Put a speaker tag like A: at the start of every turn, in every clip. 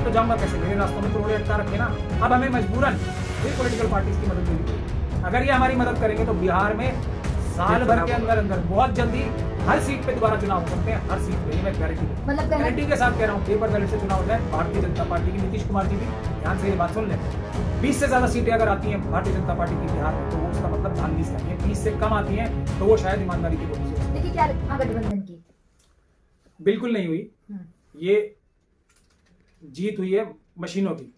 A: तो जाऊंगा कैसे, मेरे रास्तों में तो रोड़े अटका रखे ना। अब हमें मजबूरन फिर पॉलिटिकल पार्टीज की मदद लेनी पड़ेगी। अगर ये हमारी मदद करेंगे तो बिहार में साल भर के अंदर अंदर बहुत जल्दी हर सीट पे दोबारा चुनाव हो सकते हैं, हर सीट पे। मैं गारंटी के साथ कह रहा हूँ, पेपर बैलेट से चुनाव हो जाए। भारतीय जनता पार्टी की नीतीश कुमार जी भी ध्यान से ये बात सुन लें, 20 से ज्यादा सीटें अगर आती हैं भारतीय जनता पार्टी की बिहार में, तो उसका मतलब धांधली से नहीं है। 20 से कम आती हैं तो वो शायद ईमानदारी की वजह से।
B: देखिए क्या गठबंधन की
A: बिल्कुल नहीं हुई, ये जीत हुई है मशीनों की।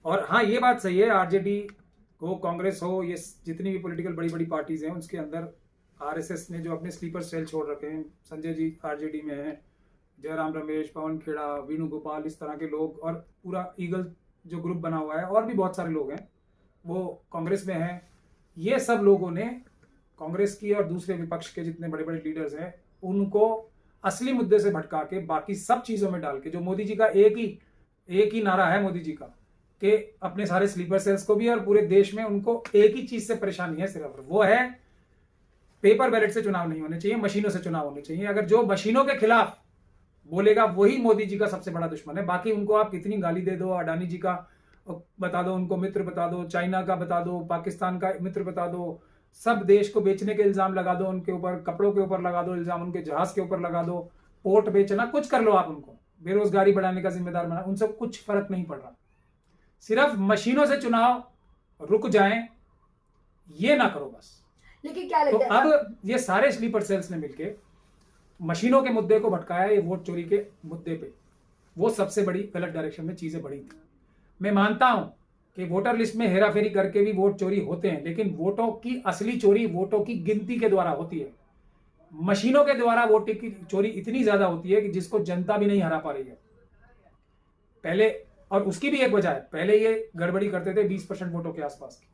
A: और हाँ, ये बात सही है, आरजेडी हो, कांग्रेस हो, ये जितनी भी पॉलिटिकल बड़ी बड़ी पार्टीज हैं, उसके अंदर आरएसएस ने जो अपने स्लीपर सेल छोड़ रखे हैं, संजय जी आरजेडी में हैं, जयराम रमेश, पवन खेड़ा, वेणुगोपाल, इस तरह के लोग, और पूरा ईगल जो ग्रुप बना हुआ है, और भी बहुत सारे लोग हैं वो कांग्रेस में हैं। ये सब लोगों ने कांग्रेस की और दूसरे विपक्ष के जितने बड़े बड़े लीडर्स हैं, उनको असली मुद्दे से भटका के बाकी सब चीजों में डाल के, जो मोदी जी का एक ही नारा है मोदी जी का, कि अपने सारे स्लीपर सेल्स को भी और पूरे देश में उनको एक ही चीज से परेशानी है सिर्फ, वो है पेपर बैलेट से चुनाव नहीं होने चाहिए, मशीनों से चुनाव होने चाहिए। अगर जो मशीनों के खिलाफ बोलेगा वही मोदी जी का सबसे बड़ा दुश्मन है। बाकी उनको आप कितनी गाली दे दो, अडानी जी का बता दो, उनको मित्र बता दो, चाइना का बता दो, पाकिस्तान का मित्र बता दो, सब देश को बेचने के इल्जाम लगा दो उनके ऊपर, कपड़ों के ऊपर लगा दो इल्जाम, उनके जहाज के ऊपर लगा दो, पोर्ट बेचना, कुछ कर लो आप, उनको बेरोजगारी बढ़ाने का जिम्मेदार बना, उनसे कुछ फर्क नहीं पड़ रहा। सिर्फ मशीनों से चुनाव रुक जाएं, ये ना करो बस।
B: लेकिन क्या
A: तो
B: लगता है
A: अब ये सारे स्लीपर सेल्स ने मिलके मशीनों के मुद्दे को भटकाया, ये वोट चोरी के मुद्दे पे, वो सबसे बड़ी गलत डायरेक्शन में चीजें बढ़ी थी। मैं मानता हूं कि वोटर लिस्ट में हेराफेरी करके भी वोट चोरी होते हैं, लेकिन वोटों की असली चोरी वोटों की गिनती के द्वारा होती है। मशीनों के द्वारा वोट की चोरी इतनी ज्यादा होती है कि जिसको जनता भी नहीं हरा पा रही है पहले। और उसकी भी एक वजह है, पहले ये गड़बड़ी करते थे 20% वोटों के आसपास की,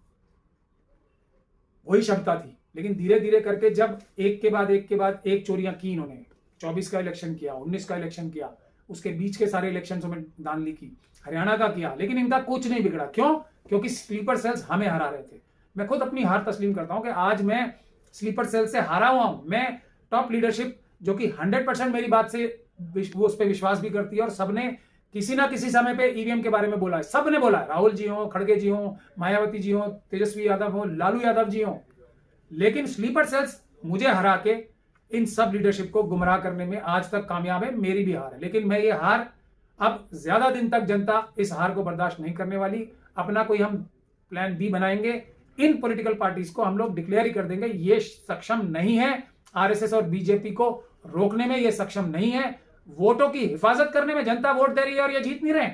A: वही क्षमता थी। लेकिन धीरे धीरे करके जब एक के बाद एक चोरियां की इन्होंने, 24 का इलेक्शन किया, 19 का इलेक्शन किया, उसके बीच के सारे इलेक्शंस में धांधली की, हरियाणा का किया, लेकिन इनका कुछ नहीं बिगड़ा। क्यों? क्योंकि स्लीपर सेल्स हमें हरा रहे थे। मैं खुद अपनी हार तस्लीम करता हूं कि आज मैं स्लीपर सेल से हारा हुआ हूं। मैं टॉप लीडरशिप जो कि 100% मेरी बात से वो उस पर विश्वास भी करती है, और सबने किसी ना किसी समय पे ईवीएम के बारे में बोला है, सबने बोला है, राहुल जी हो, खड़गे जी हो, मायावती जी हो, तेजस्वी यादव हो, लालू यादव जी हो, लेकिन स्लीपर सेल्स मुझे हरा के इन सब लीडरशिप को गुमराह करने में आज तक कामयाब है। मेरी भी हार है, लेकिन मैं ये हार अब ज्यादा दिन तक जनता इस हार को बर्दाश्त नहीं करने वाली। अपना कोई हम प्लान बी बनाएंगे, इन पॉलिटिकल पार्टीज को हम लोग डिक्लेयर ही कर देंगे ये सक्षम नहीं है, आरएसएस और बीजेपी को रोकने में ये सक्षम नहीं है, वोटों की हिफाजत करने में जनता वोट दे रही है और ये जीत नहीं रहे।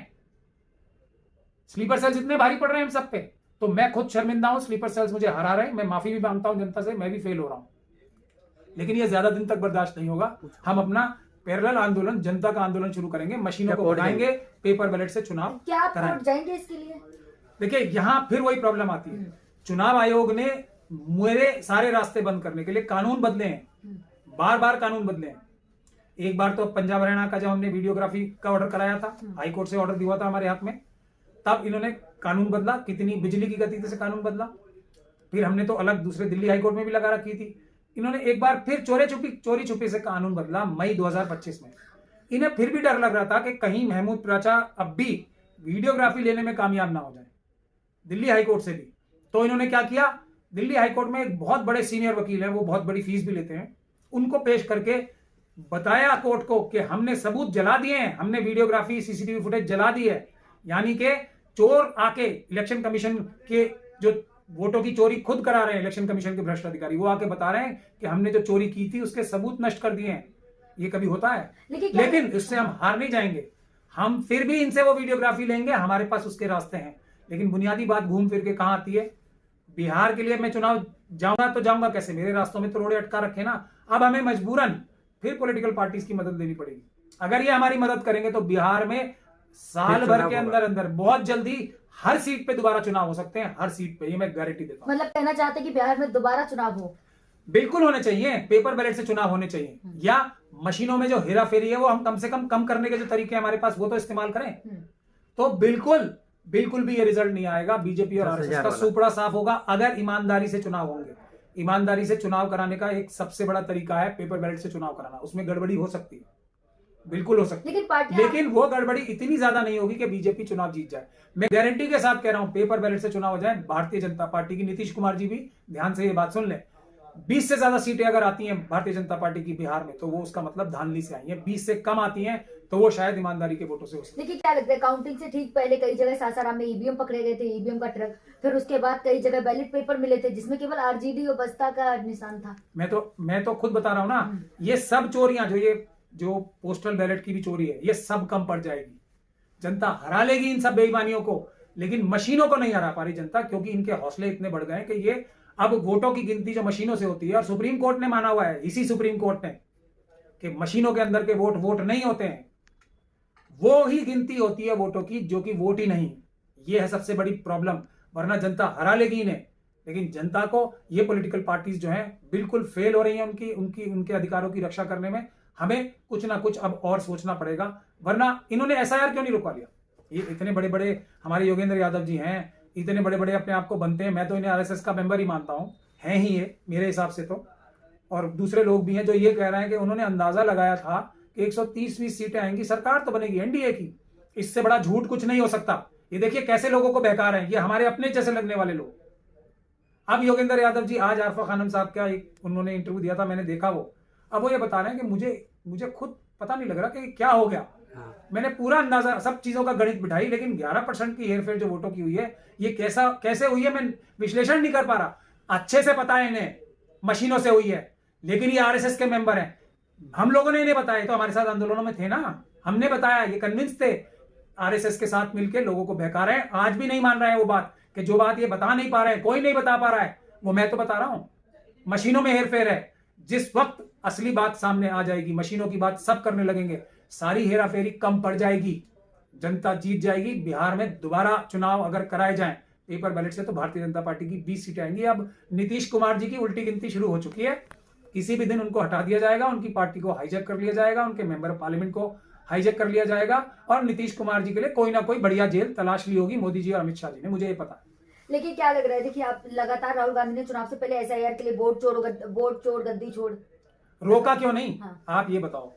A: स्लीपर सेल्स इतने भारी पड़ रहे हैं हम सब पे, तो मैं खुद शर्मिंदा हूं, स्लीपर सेल्स मुझे हरा रहे हैं। मैं माफी भी मांगता हूं जनता से, मैं भी फेल हो रहा हूं, लेकिन ये ज्यादा दिन तक बर्दाश्त नहीं होगा। हम अपना पैरेलल आंदोलन, जनता का आंदोलन शुरू करेंगे, मशीनों को हटाएंगे, पेपर बैलेट से चुनाव
B: क्या जाएंगे इसके लिए?
A: देखिए, यहां फिर वही प्रॉब्लम आती है। चुनाव आयोग ने मेरे सारे रास्ते बंद करने के लिए कानून बदले हैं, बार बार कानून बदले हैं। एक बार तो पंजाब हरियाणा का जब हमने वीडियोग्राफी का ऑर्डर कराया था, हाई कोर्ट से ऑर्डर दिया था हमारे हाथ में, तब इन्होंने कानून बदला, कितनी बिजली की गति से कानून बदला। फिर हमने तो अलग दूसरे दिल्ली हाईकोर्ट में भी लगा रखी थी। इन्होंने एक बार फिर चोरी छुपी से कानून बदला मई 2025 में। इन्हें फिर भी डर लग रहा था कि कहीं महमूद प्राचा अब भी वीडियोग्राफी लेने में कामयाब ना हो जाए दिल्ली हाईकोर्ट से भी। तो इन्होंने क्या किया, दिल्ली हाईकोर्ट में एक बहुत बड़े सीनियर वकील हैं, वो बहुत बड़ी फीस भी लेते हैं, उनको पेश करके बताया कोर्ट को कि हमने सबूत जला दिए हैं, हमने वीडियोग्राफी सीसीटीवी फुटेज जला दी है। यानी कि चोर आके इलेक्शन कमीशन के जो वोटों की चोरी खुद करा रहे हैं, इलेक्शन कमीशन के भ्रष्ट अधिकारी, वो आके बता रहे हैं कि हमने जो चोरी की थी उसके सबूत नष्ट कर दिए हैं। ये कभी होता है? लेकिन इससे हम हार नहीं जाएंगे, हम फिर भी इनसे वो वीडियोग्राफी लेंगे, हमारे पास उसके रास्ते हैं। लेकिन बुनियादी बात घूम फिर के कहां आती है, बिहार के लिए मैं चुनाव जाऊंगा तो जाऊंगा कैसे, मेरे रास्तों में तो रोड़े अटका रखे ना। अब हमें मजबूरन फिर पॉलिटिकल पार्टीज की मदद लेनी पड़ेगी। अगर ये हमारी मदद करेंगे तो बिहार में साल भर के अंदर अंदर बहुत जल्दी हर सीट पे दोबारा चुनाव हो सकते हैं, हर सीट पे, ये मैं गारंटी देता हूं।
B: मतलब कहना चाहते हैं कि बिहार में दोबारा चुनाव हो?
A: बिल्कुल होने चाहिए, पेपर बैलेट से चुनाव होने चाहिए, या मशीनों में जो हेरा फेरी है वो हम कम से कम करने के जो तरीके हमारे पास वो तो इस्तेमाल करें। तो बिल्कुल भी ये रिजल्ट नहीं आएगा। बीजेपी और आरएसएस का सुपड़ा साफ होगा अगर ईमानदारी से चुनाव होंगे। ईमानदारी से चुनाव कराने का एक सबसे बड़ा तरीका है पेपर बैलेट से चुनाव कराना, उसमें गड़बड़ी हो सकती है, बिल्कुल हो सकती है,
B: लेकिन पार्टियां
A: लेकिन वो गड़बड़ी इतनी ज्यादा नहीं होगी कि बीजेपी चुनाव जीत जाए। मैं गारंटी के साथ कह रहा हूं, पेपर बैलेट से चुनाव हो जाए, भारतीय जनता पार्टी की, नीतीश कुमार जी भी ध्यान से ये बात सुन ले, 20 से ज्यादा सीटें अगर आती हैं भारतीय जनता पार्टी की बिहार में, तो वो उसका मतलब धांधली से आई है। 20 से कम आती हैं तो वो शायद ईमानदारी के वोटों से हो सकती है।
B: देखिए क्या लगता है, काउंटिंग से ठीक पहले कई जगह सासाराम में ईवीएम पकड़े गए थे, ईवीएम का ट्रक, फिर उसके बाद कई जगह बैलेट पेपर मिले थे जिसमें केवल आरजेडी और बसपा का निशान था।
A: मैं तो खुद बता रहा हूं ना, ये सब चोरियां जो पोस्टल बैलेट की भी चोरी है, ये सब कम पड़ जाएगी। जनता हरा लेगी इन सब बेईमानियों को, लेकिन मशीनों को नहीं हरा पा रही जनता, क्योंकि इनके हौसले इतने बढ़ गए कि ये अब वोटों की गिनती जो मशीनों से होती है, और सुप्रीम कोर्ट ने माना हुआ है, इसी सुप्रीम कोर्ट ने, कि मशीनों के अंदर के वोट नहीं होते हैं, वो ही गिनती होती है वोटों की, जो कि वोट ही नहीं। ये है सबसे बड़ी प्रॉब्लम, वरना जनता हरा लेगी इन्हें। लेकिन जनता को ये पॉलिटिकल पार्टीज जो हैं बिल्कुल फेल हो रही हैं उनके अधिकारों की रक्षा करने में। हमें कुछ ना कुछ अब और सोचना पड़ेगा, वरना इन्होंने एसआईआर क्यों नहीं रुकवा लिया? ये इतने बड़े बड़े हमारे योगेंद्र यादव जी हैं, इतने बड़े बड़े अपने आप को बनते हैं, मैं तो इन्हें आरएसएस का मेंबर ही मानता हूं, हैं ही ये मेरे हिसाब से तो। और दूसरे लोग भी हैं जो ये कह रहे हैं कि उन्होंने अंदाजा लगाया था कि 130-120 सीटें आएंगी, सरकार तो बनेगी एनडीए की। इससे बड़ा झूठ कुछ नहीं हो सकता। ये देखिए कैसे लोगों को बहका रहे हैं, ये हमारे अपने जैसे लगने वाले लोग। अब योगेंद्र यादव जी, आज आरफा खानम साहब का उन्होंने इंटरव्यू दिया था, मैंने देखा वो। अब वो ये बता रहे हैं कि मुझे खुद पता नहीं लग रहा कि क्या हो गया। मैंने पूरा अंदाजा, सब चीजों का गणित बिठाई, लेकिन 11% की हेरफेर जो वोटों की हुई है, ये कैसे हुई है मैं विश्लेषण नहीं कर पा रहा। अच्छे से पता है इन्हें मशीनों से हुई है, लेकिन ये आरएसएस के मेंबर हैं। हम लोगों ने इन्हें बताया, तो हमारे साथ आंदोलनों में थे ना, हमने बताया, ये कन्विंस थे। आरएसएस के साथ मिलकर लोगों को बहका रहे हैं। आज भी नहीं मान रहे हैं वो बात, कि जो बात ये बता नहीं पा रहे हैं, कोई नहीं बता पा रहा है, वो मैं तो बता रहा हूं। मशीनों में हेरफेर है। जिस वक्त असली बात सामने आ जाएगी, मशीनों की बात सब करने लगेंगे, सारी हेराफेरी कम पड़ जाएगी, जनता जीत जाएगी। बिहार में दोबारा चुनाव अगर कराए जाएं पेपर बैलेट से, तो भारतीय जनता पार्टी की 20 सीटें आएंगी। अब नीतीश कुमार जी की उल्टी गिनती शुरू हो चुकी है। किसी भी दिन उनको हटा दिया जाएगा, उनकी पार्टी को हाईजैक कर लिया जाएगा, उनके मेंबर ऑफ पार्लियामेंट को हाईजैक कर लिया जाएगा, और नीतीश कुमार जी के लिए कोई ना कोई बढ़िया जेल तलाश ली होगी मोदी जी और अमित शाह जी ने, मुझे ये पता है।
B: लेकिन क्या लग रहा है, देखिए आप लगातार, राहुल गांधी ने चुनाव से पहले एसआईआर के लिए वोट चोर गद्दी छोड़,
A: रोका क्यों नहीं?
B: हाँ।
A: आप ये बताओ,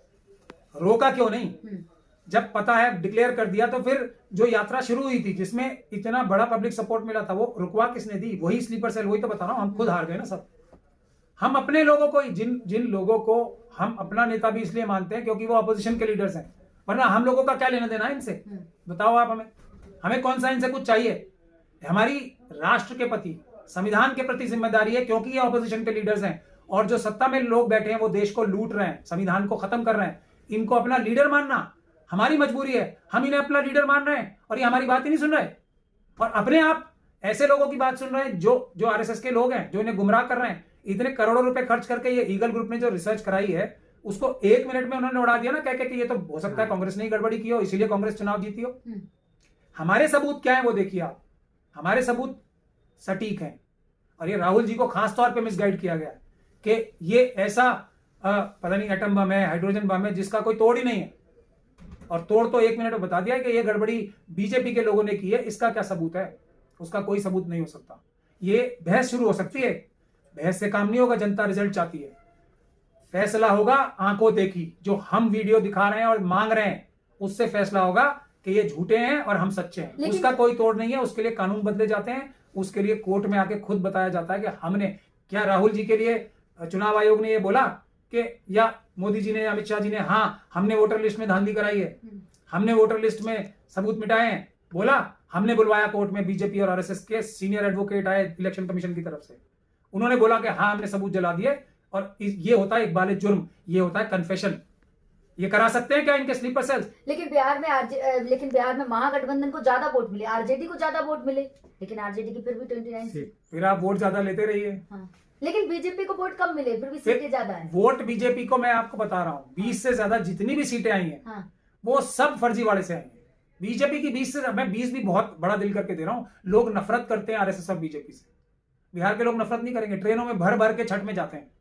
A: रोका क्यों नहीं? जब पता है, डिक्लेयर कर दिया, तो फिर जो यात्रा शुरू हुई थी जिसमें इतना बड़ा पब्लिक सपोर्ट मिला था, वो रुकवा किसने दी? वही स्लीपर सेल। वही तो बता रहा हूं, हम खुद हार गए ना सब। हम अपने लोगों को, जिन लोगों को हम अपना नेता भी इसलिए मानते हैं क्योंकि वो अपोजिशन के लीडर्स हैं, वरना हम लोगों का क्या लेना देना है इनसे? बताओ आप, हमें कौन सा इनसे कुछ चाहिए? हमारी राष्ट्र के प्रति, संविधान के प्रति जिम्मेदारी है, क्योंकि ये अपोजिशन के लीडर्स हैं, और जो सत्ता में लोग बैठे हैं वो देश को लूट रहे हैं, संविधान को खत्म कर रहे हैं। इनको अपना लीडर मानना हमारी मजबूरी है। हम इन्हें अपना लीडर मान रहे हैं और ये हमारी बात ही नहीं सुन रहे, और अपने आप ऐसे लोगों की बात सुन रहे हैं जो आरएसएस के लोग हैं, जो इन्हें गुमराह कर रहे हैं। इतने करोड़ों रुपए खर्च करके ये ईगल ग्रुप ने जो रिसर्च कराई है, उसको 1 मिनट में उन्होंने उड़ा दिया ना, कह के कि ये तो हो सकता है कांग्रेस ने ही गड़बड़ी की हो, इसीलिए कांग्रेस चुनाव जीती हो। हमारे सबूत क्या है वो देखिए आप, हमारे सबूत सटीक हैं। और ये राहुल जी को खास तौर पे मिसगाइड किया गया कि ये ऐसा पता नहीं एटम बम है, हाइड्रोजन बम है, जिसका कोई तोड़ ही नहीं है, और तोड़ तो 1 मिनट में बता दिया कि ये गड़बड़ी बीजेपी के लोगों ने की है। इसका क्या सबूत है? उसका कोई सबूत नहीं हो सकता। ये बहस शुरू हो सकती है, बहस से काम नहीं होगा। जनता रिजल्ट चाहती है, फैसला होगा आंखों देखी। जो हम वीडियो दिखा रहे हैं और मांग रहे हैं, उससे फैसला होगा कि ये झूठे हैं और हम सच्चे हैं। उसका कोई तोड़ नहीं है। उसके लिए कानून बदले जाते हैं, उसके लिए कोर्ट में आके खुद बताया जाता है कि हमने क्या, राहुल जी के लिए चुनाव आयोग ने ये बोला कि, या मोदी जी ने, अमित शाह जी ने, हाँ हमने वोटर लिस्ट में धांधली कराई है, हमने वोटर लिस्ट में सबूत मिटाए हैं, बोला? हमने बुलवाया कोर्ट में, बीजेपी और आरएसएस के सीनियर एडवोकेट आए इलेक्शन कमीशन की तरफ से, उन्होंने बोला कि हाँ हमने सबूत जला दिए। और ये होता है इकबाल जुर्म, ये होता है कन्फेशन। ये करा सकते हैं क्या इनके स्लीपर सेल्स?
B: लेकिन बिहार में महागठबंधन को ज्यादा वोट मिले, आरजेडी को ज्यादा वोट मिले, लेकिन आरजेडी की फिर भी 29 सीट।
A: फिर आप वोट ज्यादा लेते रहिए।
B: हाँ। लेकिन बीजेपी को वोट कम मिले, फिर भी सीटें ज्यादा है।
A: वोट बीजेपी को, मैं आपको बता रहा हूँ, 20 से ज्यादा जितनी भी सीटें आई हैं,
B: हाँ।
A: वो सब फर्जीवाड़े से आई हैं। बीजेपी की 20 से, मैं 20 भी बहुत बड़ा दिल करके दे रहा हूँ। लोग नफरत करते हैं आरएसएस और बीजेपी से। बिहार के लोग नफरत नहीं करेंगे। ट्रेनों में भर भर के छठ में जाते हैं।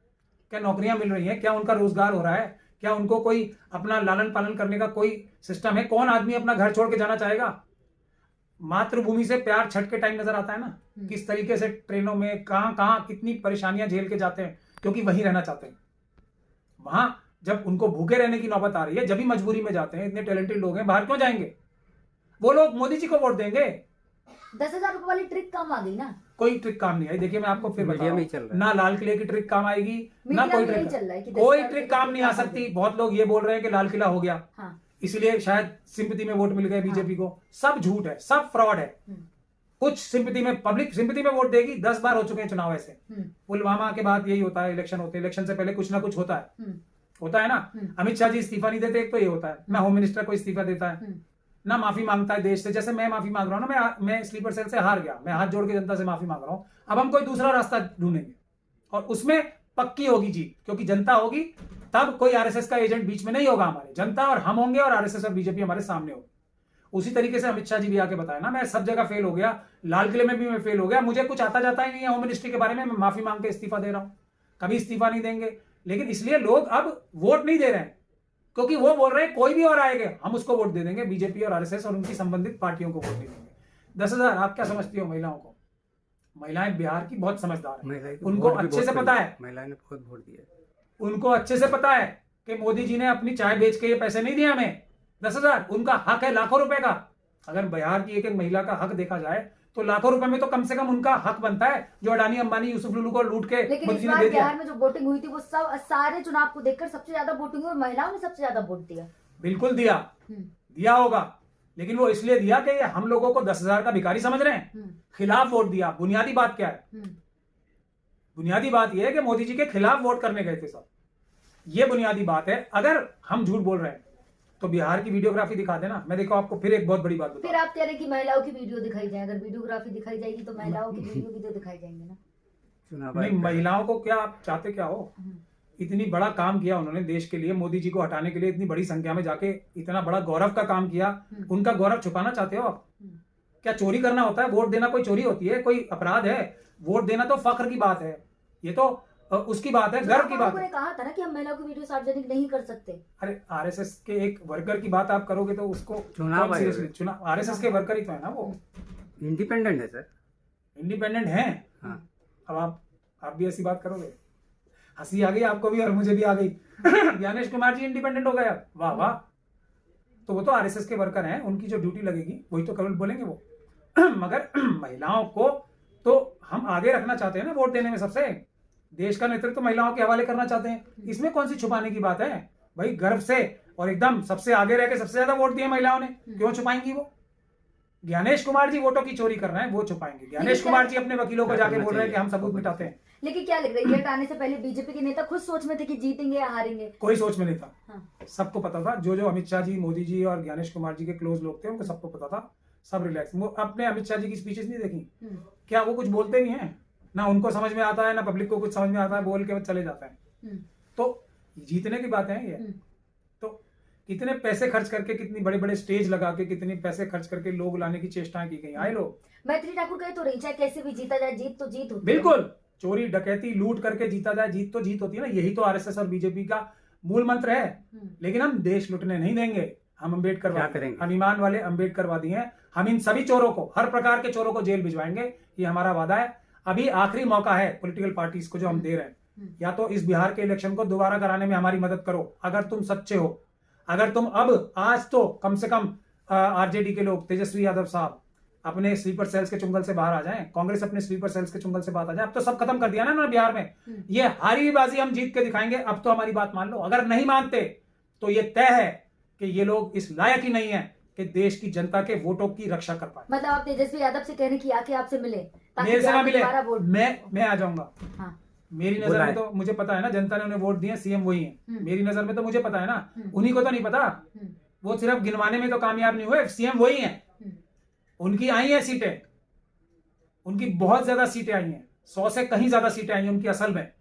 A: क्या नौकरियां मिल रही हैं? क्या उनका रोजगार हो रहा है? क्या उनको कोई अपना लालन पालन करने का कोई सिस्टम है? कौन आदमी अपना घर छोड़ के जाना चाहेगा? मातृभूमि से प्यार छठ के टाइम नजर आता है ना, किस तरीके से ट्रेनों में कहां कितनी परेशानियां झेल के जाते हैं, क्योंकि वहीं रहना चाहते हैं। वहां जब उनको भूखे रहने की नौबत आ रही है, जब भी मजबूरी में जाते हैं, इतने टैलेंटेड लोग हैं, बाहर क्यों जाएंगे? वो लोग मोदी जी को वोट देंगे।
B: 10,000 रुपए वाली ट्रिक काम आ गई ना,
A: कोई ट्रिक काम नहीं आई। देखिए मैं आपको फिर बता
C: मीडिया
A: रहा
C: में ही चल
A: हूं,
C: रहा है।
A: ना लाल किले की ट्रिक काम आएगी, ना
B: मीडिया
A: कोई
B: में यही
A: ट्रिक,
B: चल रहा है कि
A: कोई
B: 10,000
A: ट्रिक काम नहीं आ सकती। बहुत लोग ये बोल रहे हैं कि लाल किला हो गया,
B: हाँ।
A: इसलिए शायद सिंपैथी में वोट मिल गए बीजेपी को। सब झूठ है, सब फ्रॉड है। कुछ सिंपैथी में, पब्लिक सिंपैथी में वोट देगी। 10 बार हो चुके हैं चुनाव ऐसे। पुलवामा के बाद यही होता है, इलेक्शन होते हैं, इलेक्शन से पहले कुछ ना कुछ होता है ना। अमित शाह जी इस्तीफा नहीं देते, एक तो ये होता है ना, होम मिनिस्टर को इस्तीफा देता है ना, माफी मांगता है देश से। जैसे मैं माफी मांग रहा हूँ ना, मैं स्लीपर सेल से हार गया, मैं हाथ जोड़ के जनता से माफी मांग रहा हूँ। अब हम कोई दूसरा रास्ता ढूंढेंगे और उसमें पक्की होगी जीत, क्योंकि जनता होगी तब। कोई आरएसएस का एजेंट बीच में नहीं होगा, हमारे जनता और हम होंगे और आरएसएस और बीजेपी हमारे सामने होगी। उसी तरीके से अमित शाह जी भी आके बताया ना, मैं सब जगह फेल हो गया, लाल किले में भी मैं फेल हो गया, मुझे कुछ आता जाता ही नहीं है होम मिनिस्ट्री के बारे में, मैं माफी मांग के इस्तीफा दे रहा हूं। कभी इस्तीफा नहीं देंगे। लेकिन इसलिए लोग अब वोट नहीं दे रहे हैं, क्योंकि वो बोल रहे हैं कोई भी और आएगा हम उसको वोट दे देंगे, बीजेपी और आरएसएस और उनकी संबंधित पार्टियों को वोट दे देंगे। 10,000 आप क्या समझती हो महिलाओं को? महिलाएं बिहार की बहुत समझदार है, उनको अच्छे से पता है,
C: महिलाएं ने बहुत वोट दिया,
A: उनको अच्छे से पता है कि मोदी जी ने अपनी चाय बेच के ये पैसे नहीं दिए हमें। 10,000 उनका हक है लाखों रुपए का। अगर बिहार की एक एक महिला का हक देखा जाए तो लाखों रुपए में तो कम से कम उनका हक बनता है, जो अडानी अंबानी यूसुफ लुलू को लूट के
B: लेकिन
A: मोदी
B: इस
A: जी ने
B: बार
A: दे दिया।
B: बिहार में जो वोटिंग हुई थी वो सब सारे चुनाव को देखकर सबसे ज्यादा वोटिंग हुई और महिलाओं ने सबसे ज्यादा वोट दिया।
A: बिल्कुल दिया होगा, लेकिन वो इसलिए दिया कि हम लोगों को 10,000 का भिखारी समझ रहे हैं, खिलाफ वोट दिया। बुनियादी बात क्या है? बुनियादी बात यह है कि मोदी जी के खिलाफ वोट करने गए थे सब, ये बुनियादी बात है। अगर हम झूठ बोल रहे हैं तो बिहार की वीडियोग्राफी दिखा देना। मैं देखो आपको फिर एक बहुत बड़ी बात
B: फिर आप कह रहे हैं कि महिलाओं की वीडियो दिखाई जाए, अगर वीडियोग्राफी दिखाई जाएगी तो महिलाओं की वीडियो भी तो दिखाई जाएंगे ना।
C: चुनाव
A: नहीं, महिलाओं को क्या आप चाहते क्या हो? इतनी बड़ा काम किया उन्होंने देश के लिए, मोदी जी को हटाने के लिए इतनी बड़ी संख्या में जाके इतना बड़ा गौरव का काम किया, उनका गौरव छुपाना चाहते हो आप? क्या चोरी करना होता है? वोट देना कोई चोरी होती है? कोई अपराध है? वोट देना तो फख्र की बात है, ये तो उसकी बात है, गर्व की बात है।
B: कहा था ना कि हम महिलाओं की वीडियो सार्वजनिक नहीं कर सकते।
A: अरे आरएसएस के एक वर्कर की बात आप करोगे तो उसको
C: चुनाव
A: आरएसएस के वर्कर ही तो है ना, वो
C: इंडिपेंडेंट है सर,
A: इंडिपेंडेंट है।
C: हाँ।
A: अब आप भी ऐसी बात करोगे? हंसी आ गई आपको भी और मुझे भी आ गई। ज्ञानेश कुमार जी इंडिपेंडेंट हो गया, वाह वाह। तो वो तो आरएसएस के वर्कर हैं, उनकी जो ड्यूटी लगेगी वही तो कल बोलेंगे वो। मगर महिलाओं को तो हम आगे रखना चाहते हैं ना वोट देने में, सबसे देश का नेतृत्व तो महिलाओं के हवाले करना चाहते हैं। इसमें कौन सी छुपाने की बात है भाई? गर्व से और एकदम सबसे आगे रह के सबसे ज्यादा वोट दिए महिलाओं ने, क्यों छुपाएंगी वो? ज्ञानेश कुमार जी वोटों की चोरी कर रहे हैं, वो छुपाएंगे। ज्ञानेश कुमार जी अपने वकीलों को जाके बोल रहे हैं कि हम सबूत मिटाते हैं।
B: लेकिन क्या लग रहा है, ये हटाने से पहले बीजेपी के नेता खुद सोच में थे कि जीतेंगे या हारेंगे?
A: कोई सोच में नहीं था।
B: हाँ।
A: सबको पता था, जो अमित शाह जी, मोदी जी और ज्ञानेश कुमार जी के क्लोज लोग थे उनको सबको पता था, सब रिलैक्स। वो अपने अमित शाह जी की स्पीचेस नहीं देखी क्या? वो कुछ बोलते भी हैं ना, उनको समझ में आता है ना पब्लिक को कुछ समझ में आता है, बोल के चले जाते हैं। तो जीतने की बात है ये। तो कितने पैसे खर्च करके, कितनी बड़े बड़े स्टेज लगा के, कितने पैसे खर्च करके लोग लाने की चेष्टाएं की गई। आए लोग,
B: मैथिली ठाकुर कहे तो रही, चाहे कैसे भी जीता जाए, जीत तो जीत होती है।
A: बिल्कुल, चोरी डकैती लूट करके जीता जाए, जीत तो जीत होती है ना। यही तो आरएसएस और बीजेपी का मूल मंत्र है। लेकिन हम देश लुटने नहीं देंगे। हम अम्बेडकर, हम ईमान वाले अम्बेडकरवादी हैं। हम इन सभी चोरों को, हर प्रकार के चोरों को जेल भिजवाएंगे, ये हमारा वादा है। अभी आखिरी मौका है पॉलिटिकल पार्टीज को जो हम दे रहे हैं, या तो इस बिहार के इलेक्शन को दोबारा कराने में हमारी मदद करो अगर तुम सच्चे हो। अगर तुम अब आज तो कम से कम आरजेडी के लोग, तेजस्वी यादव साहब अपने स्लीपर सेल्स के चुंगल से बाहर आ जाएं, कांग्रेस अपने स्लीपर सेल्स के चुंगल से बाहर आ जाए। अब तो सब खत्म कर दिया ना बिहार में। ये हारी हुई बाजी हम जीत के दिखाएंगे। अब तो हमारी बात मान लो। अगर नहीं मानते तो ये तय है कि ये लोग इस लायक ही नहीं है कि देश की जनता के वोटों की रक्षा कर पाए।
B: मतलब आप तेजस्वी यादव से कह रहे कि आके आपसे मिले,
A: मेरे से ना मिले, मैं आ जाऊंगा।
B: हाँ।
A: मेरी नजर में तो मुझे पता है ना, जनता ने उन्हें वोट दिए, सीएम वही है। मेरी नजर में तो मुझे पता है ना, उन्हीं को तो नहीं पता। वो सिर्फ गिनवाने में तो कामयाब नहीं हुए, सीएम वही है। उनकी आई है सीटें, उनकी बहुत ज्यादा सीटें आई हैं, 100 से कहीं ज्यादा सीटें आई हैं उनकी असल में।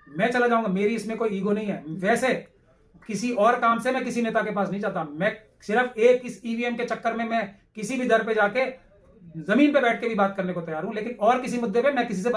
A: मैं चला जाऊंगा, मेरी इसमें कोई ईगो नहीं है। वैसे किसी और काम से मैं किसी नेता के पास नहीं जाता। मैं सिर्फ एक इस ईवीएम के चक्कर में मैं किसी भी दर पे जाके जमीन पे बैठ के भी बात करने को तैयार हूं, लेकिन और किसी मुद्दे पे मैं किसी से